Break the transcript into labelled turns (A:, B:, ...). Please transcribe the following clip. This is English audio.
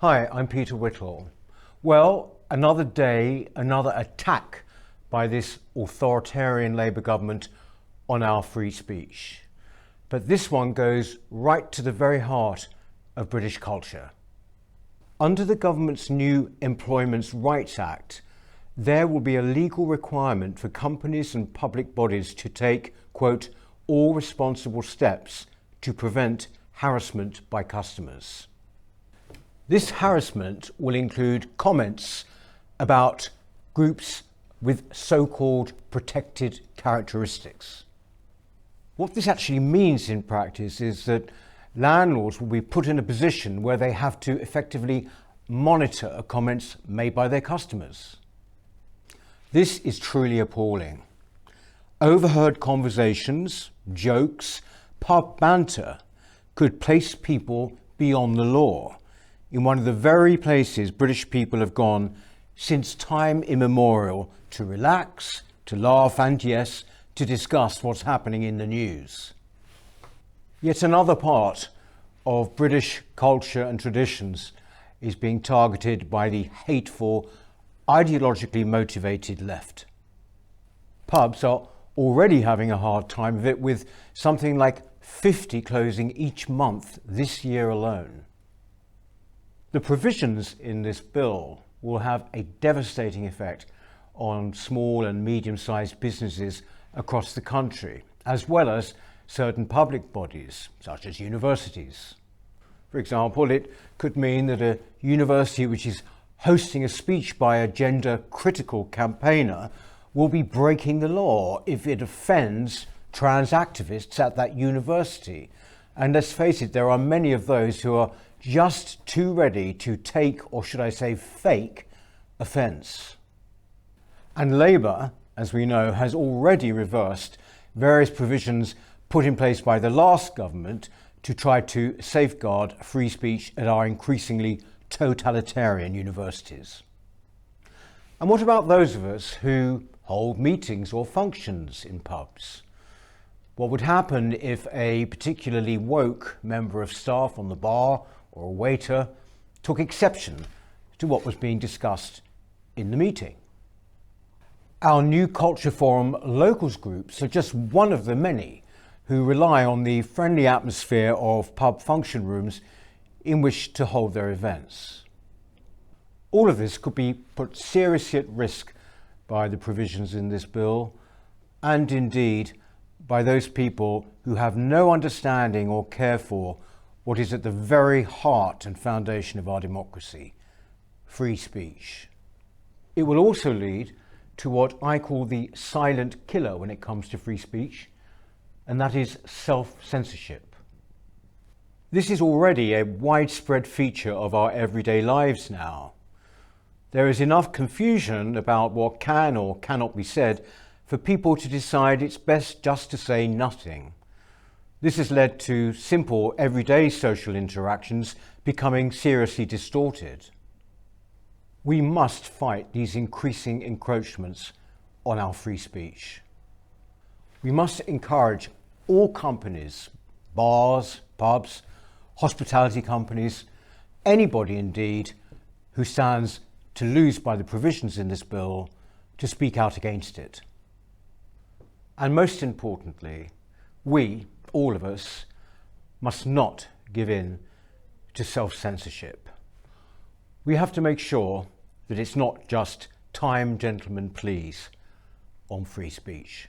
A: Hi, I'm Peter Whittle. Well, another day, another attack by this authoritarian Labour government on our free speech. But this one goes right to the very heart of British culture. Under the government's new Employment Rights Act, there will be a legal requirement for companies and public bodies to take, quote, all responsible steps to prevent harassment by customers. This harassment will include comments about groups with so-called protected characteristics. What this actually means in practice is that landlords will be put in a position where they have to effectively monitor comments made by their customers. This is truly appalling. Overheard conversations, jokes, pub banter could place people beyond the law in one of the very places British people have gone since time immemorial to relax, to laugh and, yes, to discuss what's happening in the news. Yet another part of British culture and traditions is being targeted by the hateful, ideologically motivated left. Pubs are already having a hard time of it, with something like 50 closing each month this year alone. The provisions in this bill will have a devastating effect on small and medium-sized businesses across the country, as well as certain public bodies, such as universities. For example, it could mean that a university which is hosting a speech by a gender-critical campaigner will be breaking the law if it offends trans activists at that university. And let's face it, there are many of those who are just too ready to take, or should I say fake, offence. And Labour, as we know, has already reversed various provisions put in place by the last government to try to safeguard free speech at our increasingly totalitarian universities. And what about those of us who hold meetings or functions in pubs? What would happen if a particularly woke member of staff on the bar or a waiter took exception to what was being discussed in the meeting? Our new Culture Forum locals groups are just one of the many who rely on the friendly atmosphere of pub function rooms in which to hold their events. All of this could be put seriously at risk by the provisions in this bill, and indeed by those people who have no understanding or care for what is at the very heart and foundation of our democracy, free speech. It will also lead to what I call the silent killer when it comes to free speech, and that is self-censorship. This is already a widespread feature of our everyday lives now. There is enough confusion about what can or cannot be said for people to decide it's best just to say nothing. This has led to simple, everyday social interactions becoming seriously distorted. We must fight these increasing encroachments on our free speech. We must encourage all companies, bars, pubs, hospitality companies, anybody indeed who stands to lose by the provisions in this bill, to speak out against it. And most importantly, we, all of us, must not give in to self-censorship. We have to make sure that it's not just time, gentlemen, please, on free speech.